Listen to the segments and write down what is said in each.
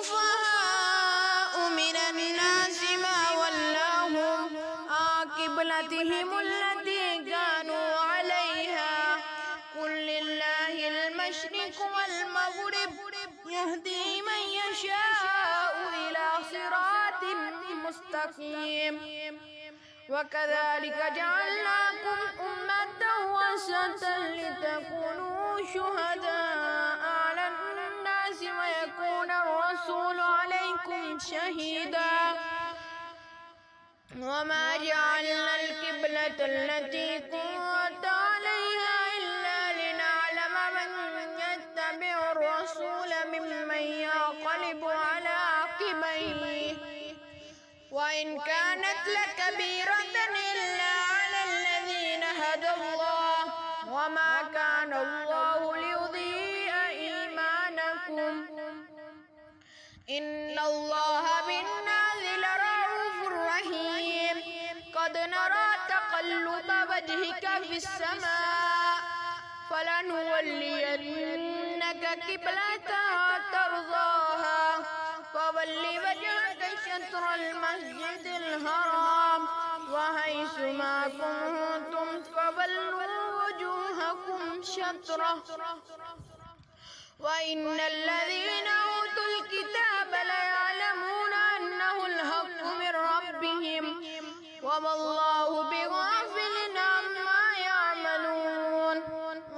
السفهاء من الناس ما ولاهم عن قبلتهم التي كانوا عليها قل لله المشرق والمغرب يهدي من يشاء إلى صراط مستقيم وكذلك جعلناكم أمة وسطا لتكونوا شهداء على الناس ويكون الرسول عليكم شهيدا وما جعلنا القبلة التي كنت عليها إلا لنعلم من يتبع الرسول ممن ينقلب على عقبيه وإن كانت لكبيرة إلا على الذين هدى الله وما كان الله ليضيع إيمانكم إن الله بالناس لرءوف رحيم قد نرى تقلب وجهك في السماء فلنولينك قبلة ترضاها فول وجهك شطر المسجد الحرام وحيث ما كنتم فولوا وجوهكم شطره وإن الذين أوتوا الكتاب ليعلمون أنه الحق من ربهم وما الله بغافل عما يعملون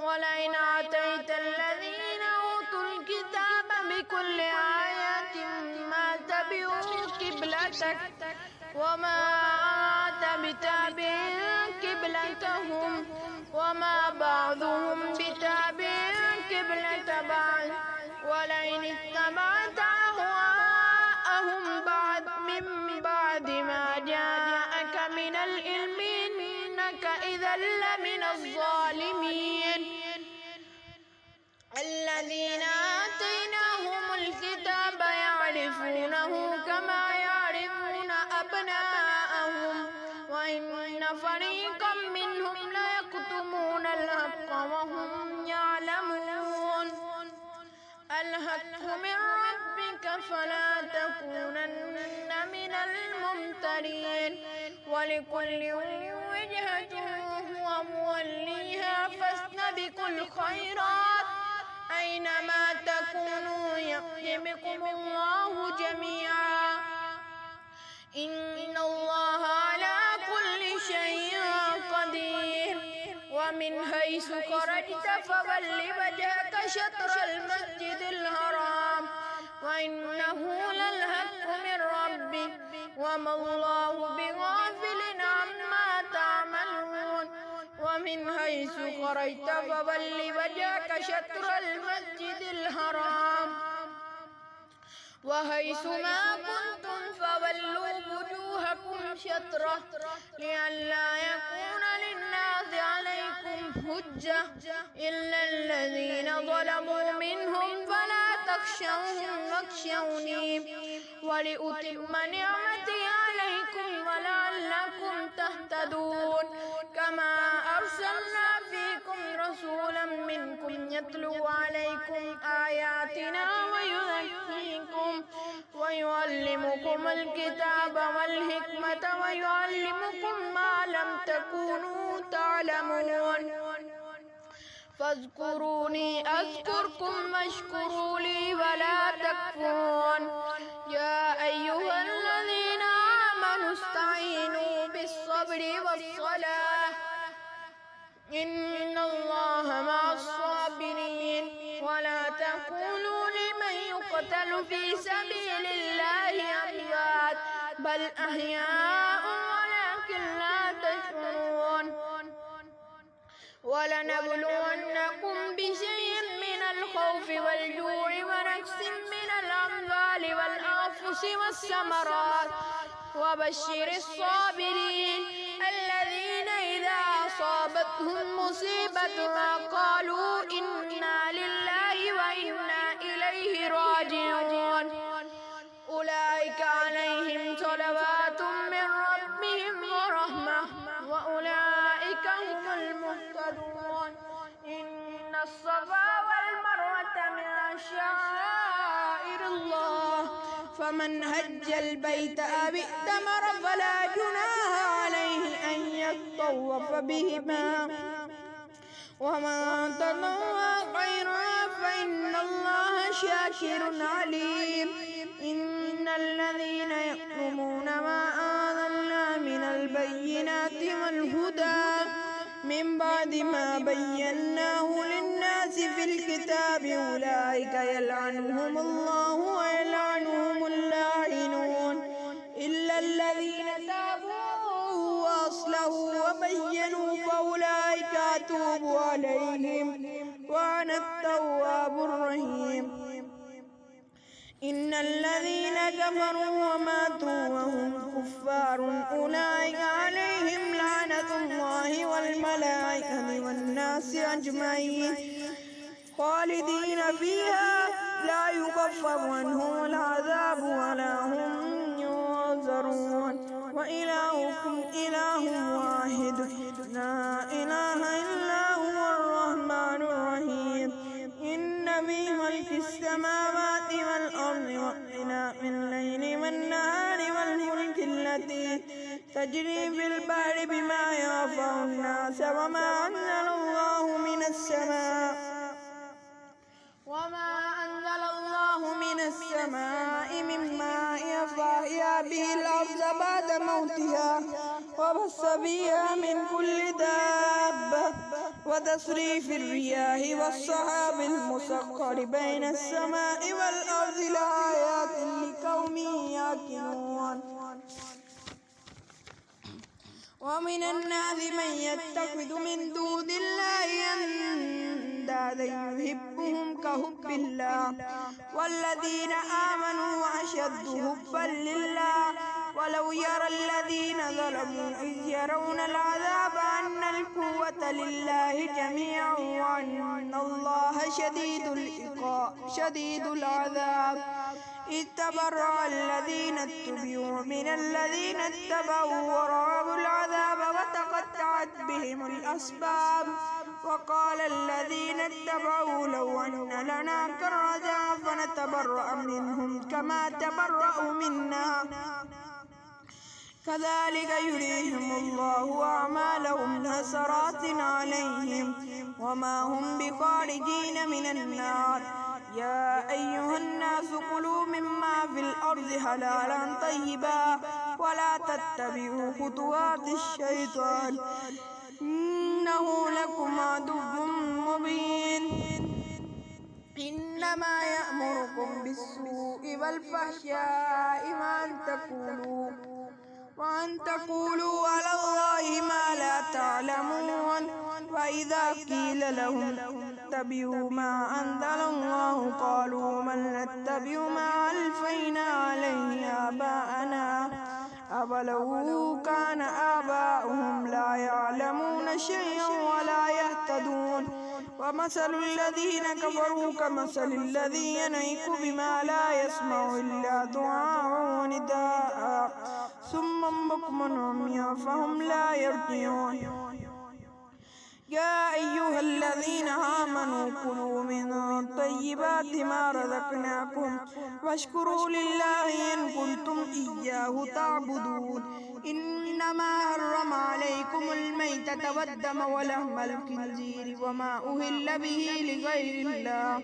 ولئن آتيت الذين أوتوا الكتاب بكل آية ما تبعوا قبلتك وما أنت بتابع قبلتهم وما بعضهم بتابع قبلة بعض ولئن اتبعت أهواءهم من بعد ما جاءك من العلم إنك إذا لمن الظالمين الذين آتيناهم الكتاب يعرفونه كما يعرفون أبناءهم وإن فريقا منهم ليكتمون الحق وهم يعلمون الحق من ربك فلا تكونن من الممترين ولكل وجهة هو موليها فاستبقوا الخيرات أينما تكونوا يأت بكم الله جميعا إن الله على كل شيء قدير ومن حيث خرجت فول وجهك شطر المسجد الحرام وإنه للحق من ربك وما الله بغافل عما تعملون ومن حيث خرجت فول وجهك شطر المسجد الحرام وحيث ما كنتم فولوا وجوهكم شطره لئلا يكون للناس عليكم حجة إلا الذين ظلموا منهم فلا تخشوهم واخشوني ولأتم نعمتي عليكم ولعلكم تهتدون كما أرسلنا فيكم رسولا منكم يتلو عليكم آياتنا ويزكيكم ويعلمكم الكتاب والحكمة ويعلمكم ما لم تكونوا تعلمون فاذكروني أذكركم واشكروا لي ولا تكفرون يا أيها الذين آمنوا استعينوا بالصبر والصلاة إن الله مع الصابرين ولا تقولوا لمن يقتل في سبيل الله أموات بل أحياء ولكن لا تشعرون ولنبلونكم بشيء من الخوف والجوع ونقص من الأموال والأنفس والثمرات وبشر الصابرين الذين إذا أصابتهم مصيبة قالوا إنا لله وإنا إليه راجعون أولئك عليهم صلوات من ربهم ورحمة وأولئك هم المهتدون إن الصفا والمروة من شعائر الله فمن هج البيت أو ائتمر فلا جناح عليه أن يطوف بهما ومن تطوع خيرا فإن الله شاكر عليم إن الذين يكتمون ما أنزلنا من البينات والهدى من بعد ما بيناه للناس في الكتاب أولئك يلعنهم الله ويلعنهم اللاعنون إلا الذين تابوا وأصلحوا وبينوا فأولئك أتوب عليهم وأنا التواب الرحيم إن الذين كفروا وماتوا وهم كفار أولئك عليهم لعنة الله والملائكة والناس أجمعين خالدين فيها لا يخفف عنهم العذاب ولا هم ينظرون وإلهكم إله واحد لا إله إلا هو الرحمن الرحيم إن في خلق السماوات والأرض واختلاف الليل والنهار والفلك التي تجري في البحر بما ينفع الناس وما أنزل الله من السماء من ماء فأحيا به الأرض بعد موتها وبث فيها من كل دابة وتصريف الرياح والسحاب المسخر بين السماء والأرض لآيات لقوم يعقلون ومن الناس من يتخذ من دون الله أندادا يحبهم كحب الله والذين آمنوا أشد حبا لله ولو يرى الذين ظلموا إذ يرون العذاب أن القوة لله جميعا وأن الله شديد العذاب إذ تبرأ الذين اتبعوا من الذين اتبعوا ورأوا العذاب وتقطعت بهم الأسباب وقال الذين اتبعوا لو أن لنا كرة فنتبرأ منهم كما تبرأوا منا كذلك يريهم الله أعمالهم حسرات عليهم وما هم بخارجين من النار يا أيها الناس كلوا مما في الأرض حلالا طيبا ولا تتبعوا خطوات الشيطان إنه لكم عدو مبين إنما يأمركم بالسوء والفحشاء وأن تقولوا على الله ما لا تعلمون وإذا قيل لهم اتبعوا ما أنزل الله قالوا من نتبع ما ألفينا عليه آباءنا أولو كان آباؤهم لا يعلمون شيئا ولا يهتدون ومثل الذين كفروا كمثل الذي ينعق بما لا يسمع إلا دعاء ونداء صم بكم عميا فهم لا يرجعون يا أيها الذين آمنوا كلوا من طيبات ما رزقناكم واشكروا لله إن كنتم إياه تعبدون إنما حرم عليكم الميتة والدم ولحم الخنزير وما أهل به لغير الله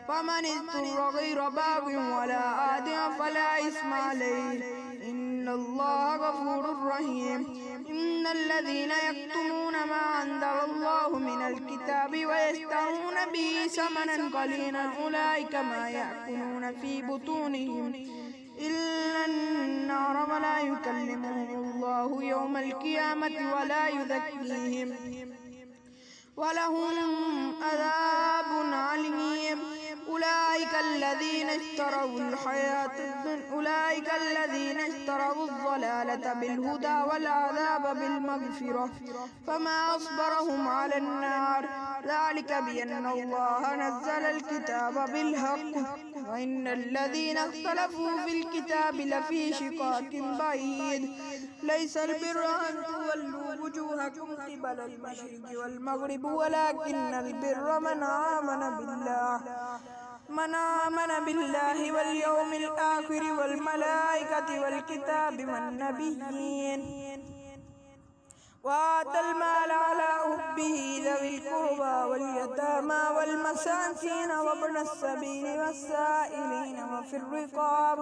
فمن اضطر غير باغ ولا عاد فلا إثم عليه إن الله غفور رحيم إن الذين يكتمون ما أنزل الله من الكتاب ويشترون به ثمنا قليلا أولئك ما يأكلون في بطونهم إلا النار ولا يكلمهم الله يوم القيامة ولا يزكيهم ولهم عذاب عليم أولئك الذين اشتروا الضلالة بالهدى والعذاب بالمغفرة فما أصبرهم على النار ذلك بأن الله نزل الكتاب بالحق وإن الذين اختلفوا في الكتاب لفي شقاق بعيد ليس البر أن تولوا وجوهكم قبل المشرق والمغرب ولكن البر من آمن بالله من آمن بالله واليوم الآخر والملائكة والكتاب والنبيين وآتى المال على حبه ذوي القربى واليتامى والمساكين وابن السبيل والسائلين وفي الرقاب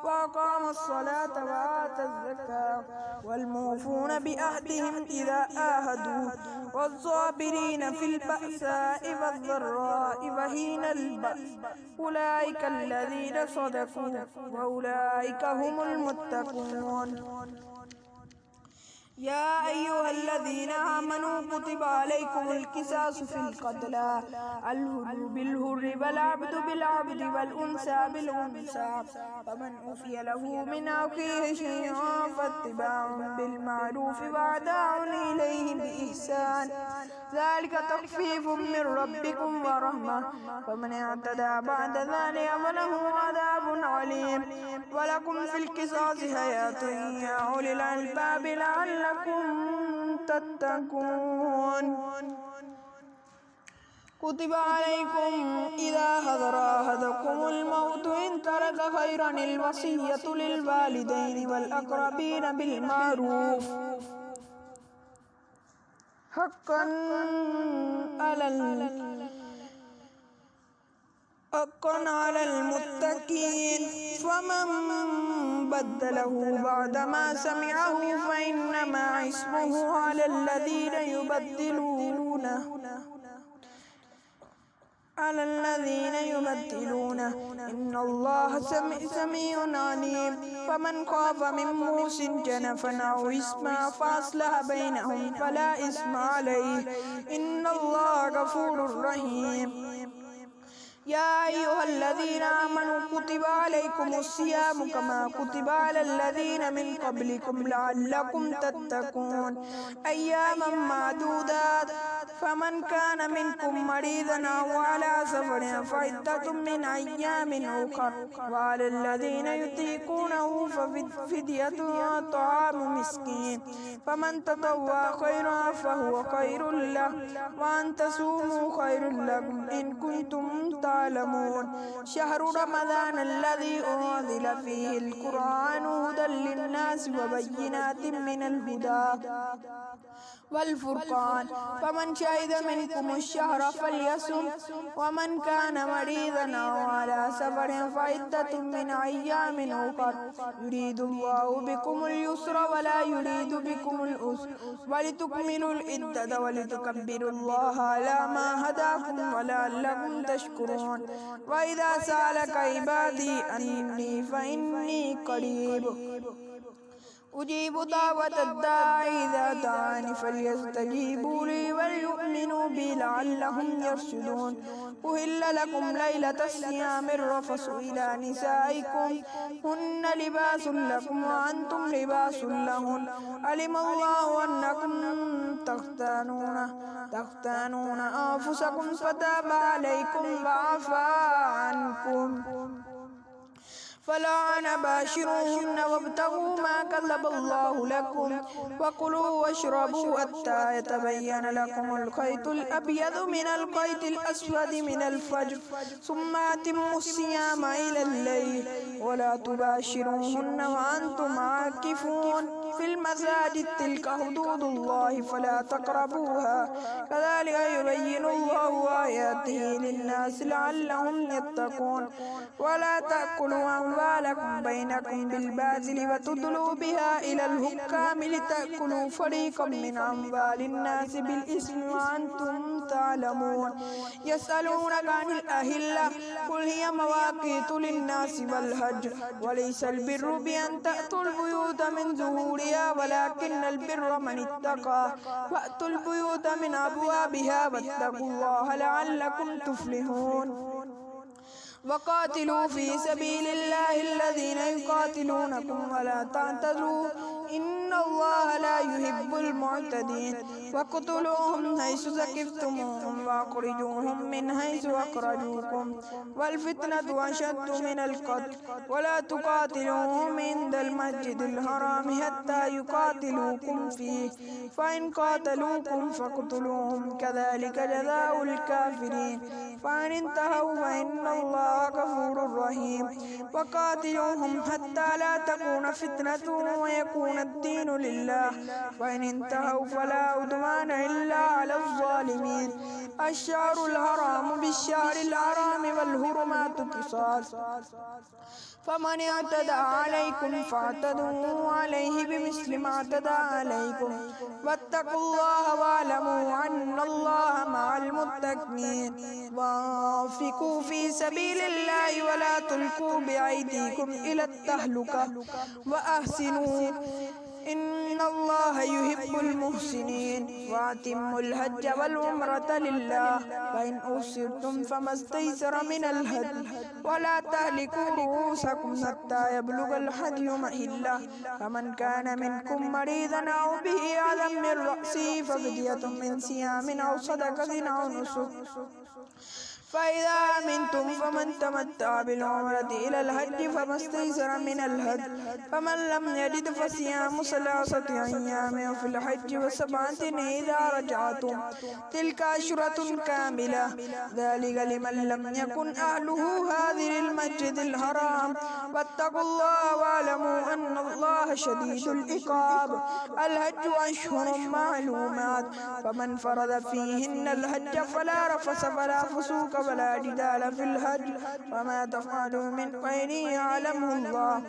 وأقام الصلاة وآتى الزكاة والموفون بعهدهم إذا عاهدوا والصابرين في البأساء والضراء وحين البأس أولئك الذين صدقوا وأولئك هم المتقون. يا أيها الذين آمنوا كتب عليكم القصاص في القتلى الحر بالحر والعبد بالعبد والأنثى بالأنثى فمن أوفي له من أخيه شيء فاتباع بالمعروف وأداء إليه بإحسان ذلك تخفيف من ربكم ورحمة فمن اعتدى بعد ذلك فله عذاب عليم. ولكم في القصاص حياة يا أولي الألباب لعلكم تتقون. كتب عليكم إذا حضر أحدكم الموت إن ترك خيرا الوصية للوالدين والأقربين بالمعروف حقا على المتقين فمن بدله بعدما سمعه فإنما اسمه على الذين يبدلونه إن الله سميع عليم. فمن خاف من موص جنفا أو إثما فأصلح بينهم فلا إثم عليه إن الله غفور رحيم. يا أيها الذين آمنوا كتب عليكم الصيام كما كتب على الذين من قبلكم لعلكم تتقون أياما معدودات فمن كان منكم مريضا أو على سفر فعدة من أيام أخر وعلى الذين يطيقونه ففدية طعام مسكين فمن تطوع خيرا فهو خير له وأن تصوموا خير لكم إن كنتم تعلمون. شهر رمضان الذي أنزل فيه القرآن هدى للناس وبينات من الهدى والفرقان فمن شهد منكم الشهر فليصم ومن كان مريضا أو على سفر فعدة من أيام أخر يريد الله بكم اليسر ولا يريد بكم العسر ولتكملوا العدة ولتكبروا الله على ما هداكم ولعلكم تشكرون. وإذا سألك عبادي أني فإني قريب أجيب دعوة الداعي إذا دعاني فليستجيبوا لي وليؤمنوا بي لعلهم يرشدون. أهل لكم ليلة الصيام الرفث إلى نسائكم هن لباس لكم وأنتم لباس لهن علم الله أنكم تختانون أنفسكم فتاب عليكم وعفى عنكم فلا باشروهن وابتغوا ما كتب الله لكم وكلوا واشربوا حتى يتبين لكم الخيط الأبيض من الخيط الأسود من الفجر ثم أتموا الصيام إلى الليل ولا تباشروهن وأنتم عاكفون في المساجد تلك حدود الله فلا تقربوها كذلك يبين الله آياته للناس لعلهم يتقون. ولا تأكلوا أموالكم بينكم بالباطل وتدلوا بها إلى الحكام لتأكلوا فريقا من أموال الناس بالإثم وأنتم تعلمون. يسألونك عن الأهلة قل هي مواقيت للناس والحج وليس البر بأن تأتوا البيوت من ظهورها ولكن البر من اتقى فأتوا البيوت من أبوابها واتقوا الله لعلكم تفلحون. وقاتلوا في سبيل الله الذين يقاتلونكم ولا تعتدوا إن الله لا يحب المعتدين واقتلوهم حيث ثقفتموهم وأخرجوهم من حيث أخرجوكم والفتنة أشد من القتل ولا تقاتلوهم عند المسجد الحرام حتى يقاتلوكم فيه فإن قاتلوكم فاقتلوهم كذلك جزاء الكافرين فإن انتهوا فإن الله غفور رحيم وقاتلوهم حتى لا تكون فتنة ويكون الدين لله فإن انتهوا فلا عدوان إلا على الظالمين الشهر الحرام بالشهر الحرام والحرمات قصاص فمن اعتدى عليكم فاعتدوا عليه بمثل ما اعتدى عليكم واتقوا الله واعلموا أن الله مع المتقين وانفقوا في سبيل الله ولا تلقوا بأيديكم إلى التهلكة وأحسنوا إن الله يحب المحسنين وأتموا الحج والعمرة لله فإن أحصرتم فما استيسر من الهدي ولا تهلكوا رؤوسكم حتى يبلغ الهدي محله فمن كان منكم مريضا أو به أذى من رأسه ففدية من صيام أو صدقة أو نسك فإذا أمنتم فمن تمتع بالعمرة إلى الحج فما استيسر من الهدي فمن لم يجد فصيام 3 أيام في الحج و7 إذا رجعتم تلك عشرة كاملة ذلك لمن لم يكن أهله هذه المسجد الحرام واتقوا الله واعلموا أن الله شديد العقاب الحج أشهر معلومات فمن فرض فيهن الحج فلا رفث ولا فسوق ولا جدال في الحج وما تفعلوا من خير يعلمه الله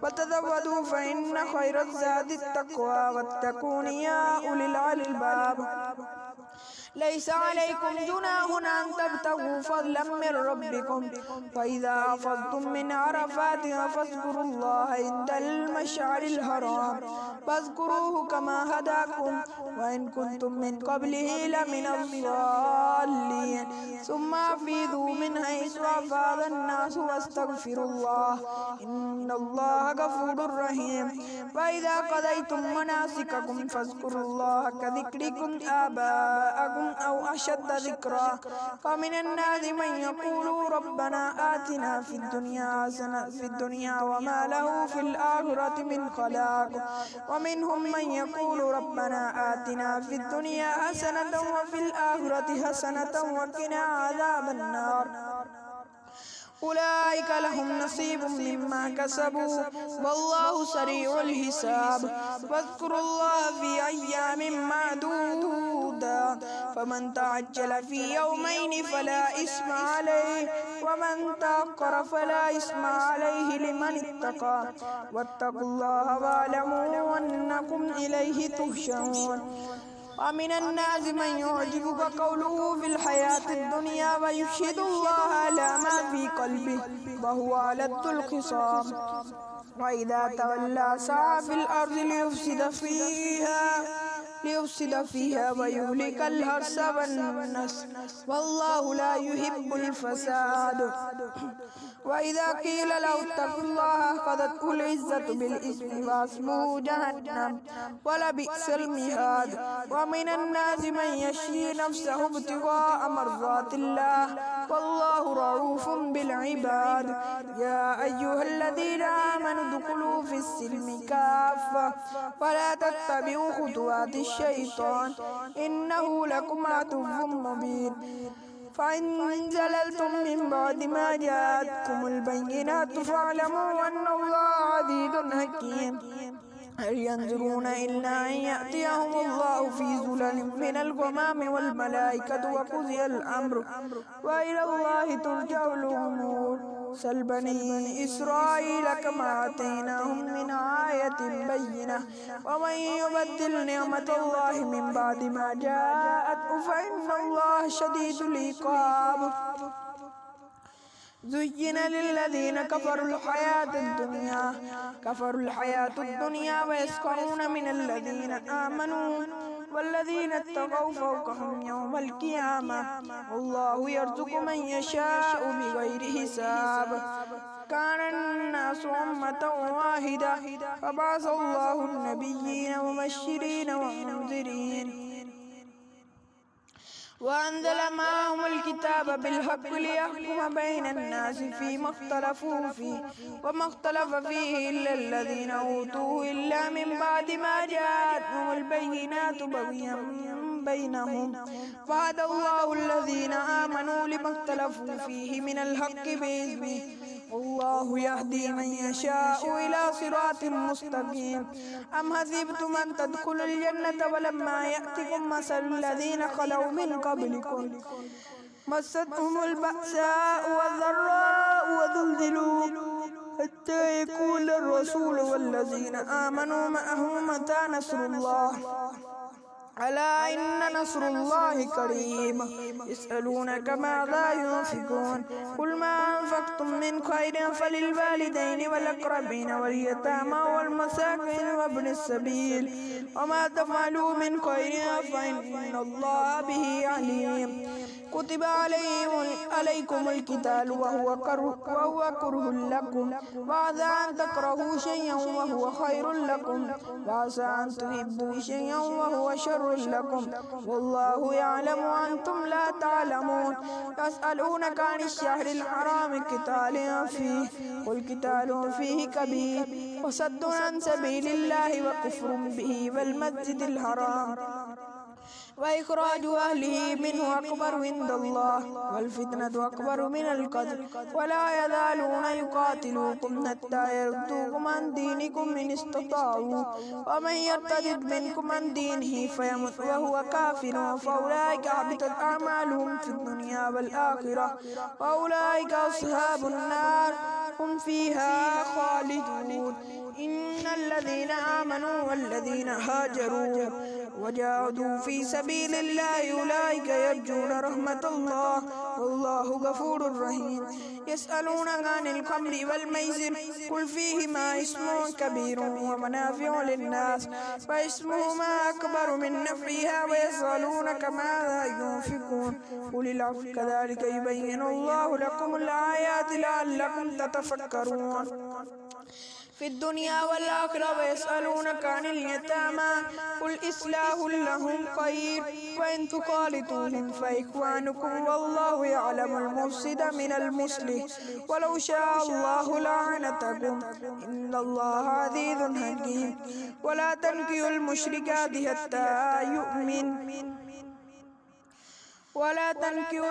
وتزودوا فإن خير الزاد التقوى واتقون يا أولي الألباب ليس عليكم جناح أن تبتغوا فضلا من ربكم فإذا أفضتم من عرفات فاذكروا الله عند المشعر الحرام فاذكروه كما هداكم وإن كنتم من قبله لمن الضالين ثم أفيضوا من حيث أفاض الناس واستغفروا الله إن الله غفور رحيم وإذا قضيتم مناسككم فاذكروا الله كذكركم آباءكم أو أشد ذكرا فمن الناس من يقول ربنا آتنا في الدنيا حسنة في الدنيا وما له في الآخرة من خلاق ومنهم من يقول ربنا آتنا في الدنيا حسنة وفي الآخرة حسنة وقنا عذاب النار أولئك لهم نصيب مما كسبوا والله سريع الحساب واذكروا الله في أيام معدودة فمن تعجل في يومين فلا إثم عليه ومن تأخر فلا إثم عليه لمن اتقى واتقوا الله واعلموا أنكم إليه تحشرون ومن الناس من يعجبك قوله في الحياة الدنيا ويشهد الله على ما في قلبه وهو ألد الخصام وإذا تولى سعى في الأرض ليفسد فيها ويهلك الحرث والنسل والله لا يحب الفساد وإذا قيل له اتقوا الله أخذته العزة بالإثم واسمه جهنم ولبئس المهاد ومن الناس من يشري نفسه ابتغاء مرضات الله والله رؤوف بالعباد يا أيها الذين آمنوا ادخلوا في السلم كافة ولا تتبعوا خطوات الشيطان إنه لكم عدو مبين فإن زللتم من بعد ما جاءتكم البينات فاعلموا أن الله عزيز حكيم هل ينظرون إلا أن يأتيهم الله في ظلل من الغمام والملائكة وقضي الأمر وإلى الله ترجع الأمور سل بني إسرائيل كما آتيناهم من آية بينة ومن يبدل نعمة الله من بعد ما جاءته فإن الله شديد العقاب زين للذين كفروا الحياة الدنيا ويسخرون من الذين آمنوا والذين اتقوا فوقهم يوم القيامة والله يرزق من يشاء بغير حساب كان الناس أمة واحدة فبعث الله النبيين مبشرين ومنذرين وأنزل معهم الكتاب بالحق ليحكم بين الناس فيما اختلفوا فيه وما اختلف فيه إلا الذين أوتوه إلا من بعد ما جاءتهم البينات بغيا بينهم فهدى الله الذين آمنوا لما اختلفوا فيه من الحق بإذنه والله يهدي من يشاء إلى صراط مستقيم أم حسبتم أن تدخلوا الجنة ولما يأتكم مثل الذين خلوا من قبلكم مستهم البأساء والضراء وزلزلوا حتى يقول الرسول والذين آمنوا معه متى نصر الله ألا إن نصر الله قريب يسألونك ماذا ينفقون قل ما أنفقتم من خير فللوالدين والأقربين واليتامى والمساكين وابن السبيل وما تفعلوا من خير فإن الله به عليم كتب عليكم القتال وهو كره لكم وعسى أن تكرهوا شيئا وهو خير لكم وعسى أن تحبوا شيئا وهو شر لكم والله يعلم وأنتم لا تعلمون يسألونك عن الشهر الحرام قتال فيه قل قتال فيه كبير وصد عن سبيل الله وكفر به والمسجد الحرام وإخراج أهله منه أكبر عند الله والفتنة أكبر من القتل ولا يزالون يقاتلوكم حتى يردوكم عن دينكم إن استطاعوا ومن يرتد منكم عن دينه فيمت وهو كافر فأولئك حبطت أعمالهم في الدنيا والآخرة وأولئك أصحاب النار هم فيها خالدون إن الذين آمنوا والذين هاجروا وجاهدوا في سبيل الله أولئك يرجون رحمة الله والله غفور رحيم يسألونك عن الخمر والميسر قل فيهما اسم كبير ومنافع للناس فاسمهما أكبر من نفعها ويسألونك ماذا ينفقون قل العفو كذلك يبين الله لكم الآيات لعلكم تتفكرون في الدنيا والآخرة ويسألونك عن اليتامى قل إصلاح لهم خير وإن تخالطوهم فإخوانكم والله يعلم المفسد من المصلح ولو شاء الله لعنتكم إن الله عزيز حكيم ولا تنكحوا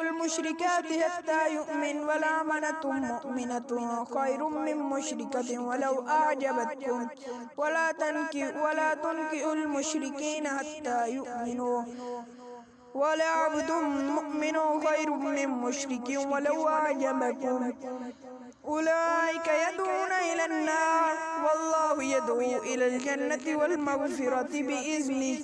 المشركات حتى يؤمن ولا أمة مؤمنة خير من مشركة ولو أعجبتكم ولا تنكحوا المشركين حتى يؤمنوا ولا عبد مؤمن خير من مشرك ولو أعجبكم أولئك يدعون إلى النار والله يدعو إلى الجنة والمغفرة بإذنه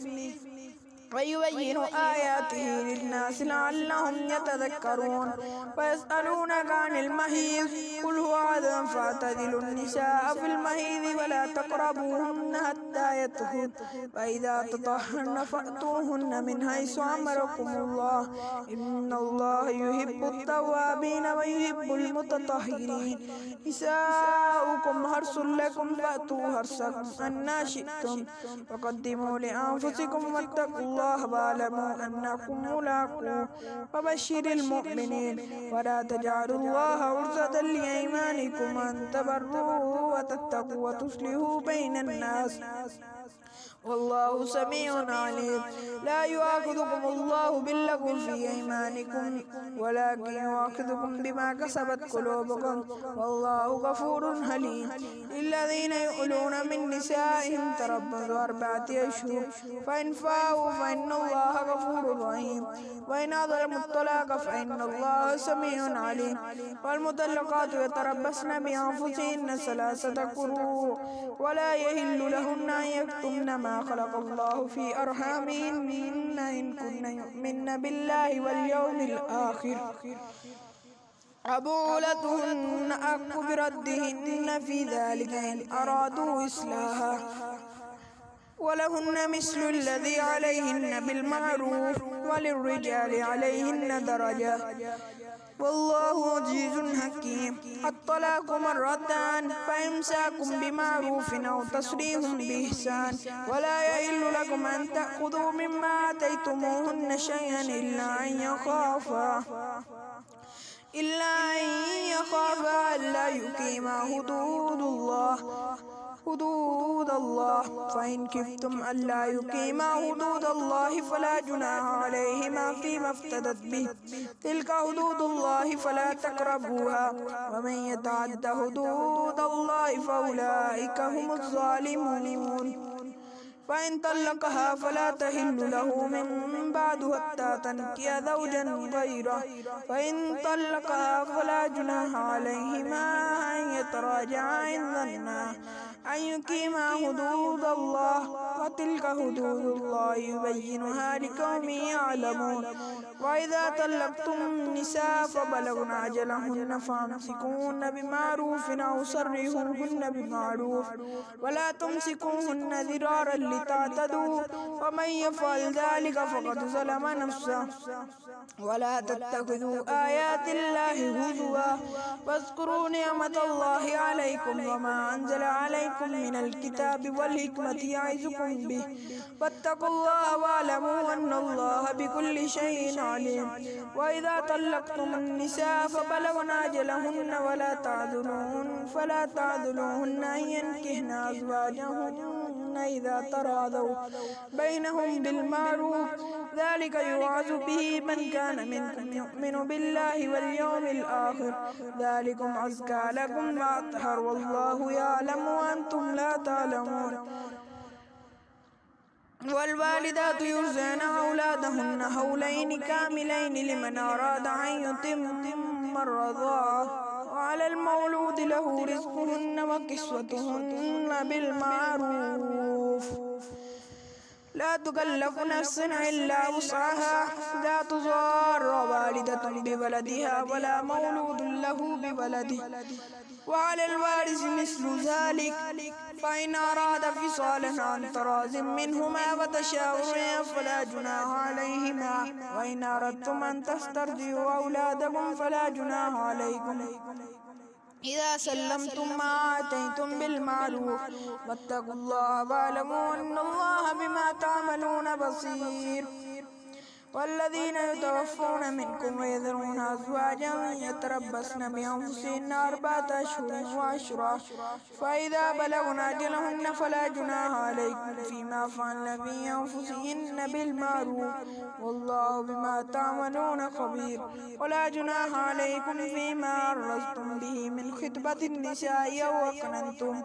ويبين آياته للناس لعلهم يتذكرون ويسألونك عن المحيض قل هو أذى فاعتزلوا النساء في المحيض ولا تقربوهن حتى يطهرن فإذا تطهرن فأتوهن من حيث أمركم الله إن الله يحب التوابين ويحب المتطهرين نساؤكم حرث لكم فأتوا حرثكم أنى شئتم وقدموا لأنفسكم واتقوا الله واعلموا أنكم ملاقوه وبشر المؤمنين ولا تجعلوا الله عرضة لأيمانكم أن تبروا وتتقوا وتصلحوا بين الناس والله سميع عليم لا يؤاخذكم الله باللغو في أيمانكم ولكن يؤاخذكم بما كسبت قلوبكم والله غفور حليم للذين يؤلون من نسائهم تربص 4 أشهر فإن فاءوا فإن الله غفور رحيم وإن أظلموا الطلاق فإن الله سميع عليم والمطلقات يتربصن بأنفسهن 3 قروء ولا يحل لهن أن يكتمن ما خلق الله في أرحامهن إن كن يؤمن بالله واليوم الآخر وبعولتهن أحق بردهن في ذلك إن أرادوا إصلاحا ولهن مثل الذي عليهن بالمعروف وللرجال عليهن درجة والله عزيز حكيم. الطلاق مرتان، فإمساك بمعروف أو تسريح بإحسان. ولا يحل لكم أن تأخذوا مما آتيتموهن شيئا إلا أن يخافا ألا يقيما حدود الله. فإن خفتم ألا يقيما حدود الله فلا جناح عليهما فيما افتدت به. تلك حدود الله فلا تقربوها، ومن يتعد حدود الله فأولئك هم الظالمون. فإن طلقها فلا تحل له من بعد حتى تنكح زوجا غيره. فإن طلقها فلا جناح عليهما أن يتراجعا إن ظنا أن يقيما حدود الله، وتلك حدود الله يبينها لقوم يعلمون. وإذا طلقتم النساء فبلغن أجلهن فامسكوهن بمعروف أو سرحوهن بمعروف، ولا تمسكوهن ضرارا لتعتدوا، ومن يفعل ذلك فقد ظلم نفسه. ولا تتخذوا آيات الله هزوا، واذكروا نعمة الله عليكم وما أنزل عليكم من الكتاب والحكمة يعظكم به، واتقوا الله واعلموا أن الله بكل شيء عليم. وإذا طلقتم النساء فبلغن أجلهن فلا تعذلوهن أن ينكحن أزواجهن إذا تراضوا بينهم بالمعروف، ذلك يوعظ به من كان منكم يؤمن بالله واليوم الآخر، ذلكم أزكى لكم وأطهر، والله يعلم وأنتم لا تعلمون. والوالدات يرضعن أولادهن حولين كاملين لمن أراد أن يتم الرضاعة، وعلى المولود له رزقهن وكسوتهن بالمعروف، لا تكلف نفس إلا وسعها، لا تضار والدة بولدها ولا مولود له بولده، وعلى الوارث مثل ذلك، فإن أراد فصالا عن تراض منهما وتشاور فلا جناح عليهما. وإن أردتم أن تسترضعوا أولادكم فلا جناح عليكم إذا سلمتم ما آتيتم بالمعروف، واتقوا الله واعلموا أن الله بما تعملون بصير. والذين يتوفون منكم ويذرون أزواجا يتربصن بأنفسهن 4 أشهر وعشرا، فإذا بلغن أجلهن فلا جناح عليكم فيما فعلن في أنفسهن بالمعروف، والله بما تعملون خبير. ولا جناح عليكم فيما عرضتم به من خطبة النساء أو أكننتم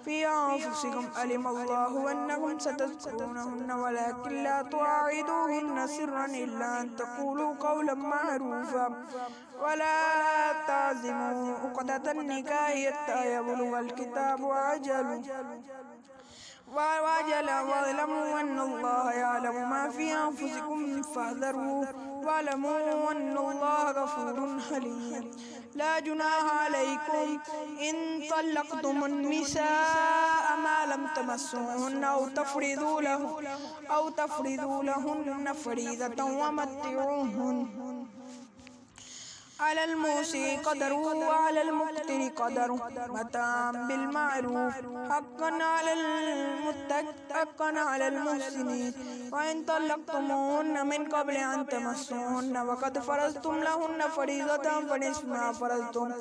في أنفسكم، علم الله أنكم ستذكرونهن ولكن لا تواعدوهن سرا إلا أن تقولوا قولا معروفا، ولا تعزموا عقدة النكاح حتى يبلغ الكتاب أجله، واعلموا أن الله يعلم ما في أنفسكم فاحذروه، واعلموا أن الله غفور حليم. لا جناح عليكم إن طلقتم النساء ما لم تمسوهن أو تفرضوا لهن فريضة ومتعوهن على الموسع قدره وعلى المقتر قدره متاعا بالمعروف، حقا على المحسنين. وإن طلقتموهن من قبل أن تمسوهن وقد فرضتم لهن فريضة فنصف ما فرضتم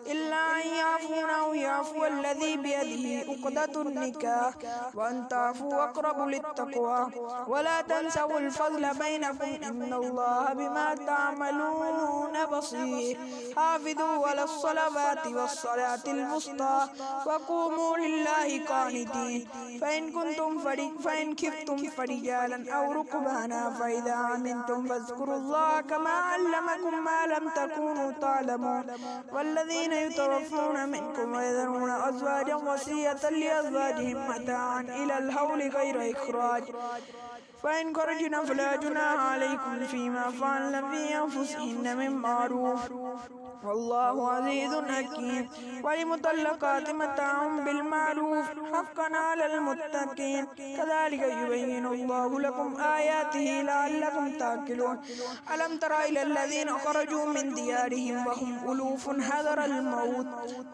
إلا أن يعفون أو يعفو الذي بيده عقدة النكاح، وأن تعفوا أقرب للتقوى. ولا تنسوا الفضل بينكم إن الله بما تعملون بصير. حافظوا على الصلوات والصلاة الوسطى وقوموا لله قانتين. فإن خفتم فرجالا أو ركبانا فإذا أمنتم فاذكروا الله كما علمكم ما لم تكونوا تعلمون. والذين يتوفون منكم ويذرون أزواجا وصية لأزواجهم متاعا إلى الحول غير إخراج، فإن خرجن فلا جناح عليكم فيما فعلن في أنفسهن من معروف، والله عزيز حكيم. وللمطلقات متاع بالمعروف حقا على المتقين كذلك يبين الله لكم آياته لعلكم تعقلون. ألم تر إلى الذين خرجوا من ديارهم وهم ألوف حذر الموت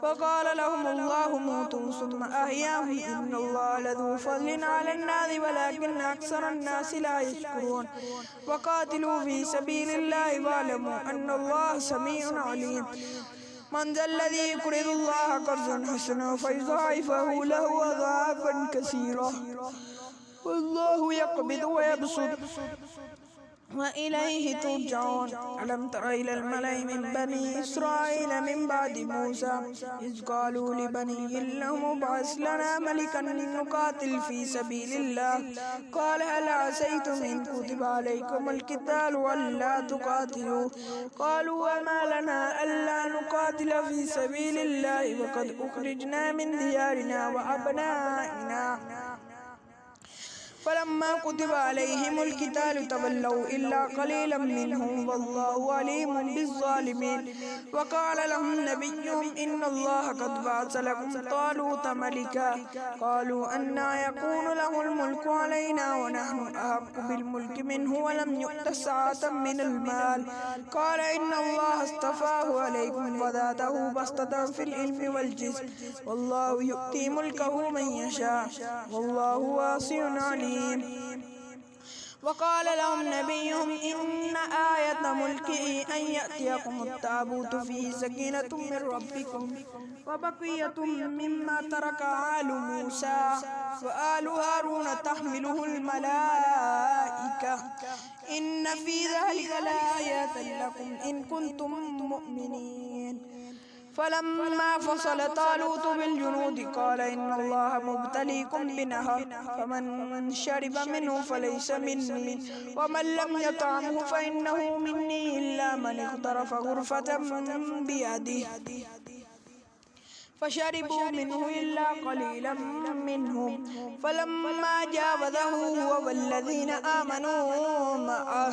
فقال لهم الله موتوا ثم أحياهم إن الله لذو فضل على الناس ولكن أكثر الناس لا يشكرون. وقاتلوا في سبيل الله واعلموا أن الله سميع عليم. من ذا الذي يقرض الله قرضا حسنا فيضاعفه له أضعافا كثيرة والله يقبض ويبسط وإليه ترجعون. ألم تر إلى الملأ من بني إسرائيل من بعد موسى إذ قالوا لبني لهم ابعث لنا ملكا نقاتل في سبيل الله قال هل عسيتم إن كتب عليكم القتال ألا تقاتلوا قالوا وما لنا ألا نقاتل في سبيل الله وقد أخرجنا من ديارنا وأبنائنا فلما كتب عليهم القتال تولوا إلا قليلا منهم والله عليم بالظالمين. وقال لهم نبيهم إن الله قد بعث لكم طالوت ملكا قالوا أنى يكون له الملك علينا ونحن أحق بالملك منه ولم يؤت سعة من المال قال إن الله اصطفاه عليكم وزاده بسطة في العلم والجسم والله يؤتي ملكه من يشاء والله واسع عليم. وقال لهم نبيهم إن آية ملكه أن يأتيكم التابوت فيه سكينة من ربكم وبقية مما ترك آل موسى وآل هارون تحمله الملائكة إن في ذلك لآيات لكم إن كنتم مؤمنين. فلما فصل طالوت بالجنود قال إن الله مبتليكم بنهر فمن شرب منه فليس مني ومن لم يطعمه فإنه مني إلا من اغترف غرفة بيده فشربوا منه إلا قليلا منهم فلما جاوزه هو والذين آمنوا معه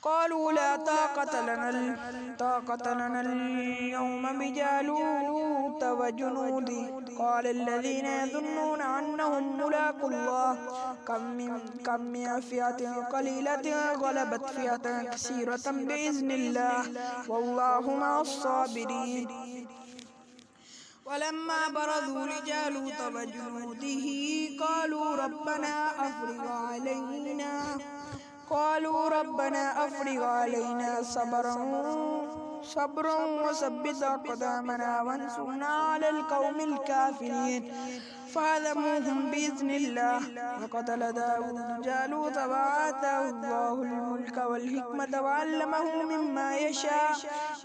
قالوا لا طاقة لنا اليوم بجالوت وجنوده قال الذين يظنون أنهم ملاقو الله كم من فئة قليلة غلبت فئة كثيرة بإذن الله والله مع الصابرين. ولما برزوا لجالوت وجنوده ربنا أفرغ علينا صبرا وثبت أقدامنا وانصرنا على القوم الكافرين فهزموهم بإذن الله. وقتل داود جالوت وآتاه الله الملك والحكمة وعلمه مما يشاء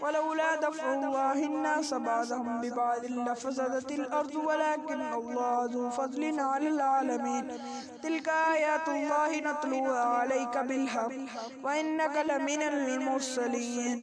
ولولا دفع الله الناس بعضهم ببعض لفسدت الأرض ولكن الله ذو فضل على العالمين. تلك آيات الله نتلوها عليك بالحق وإنك لمن المرسلين.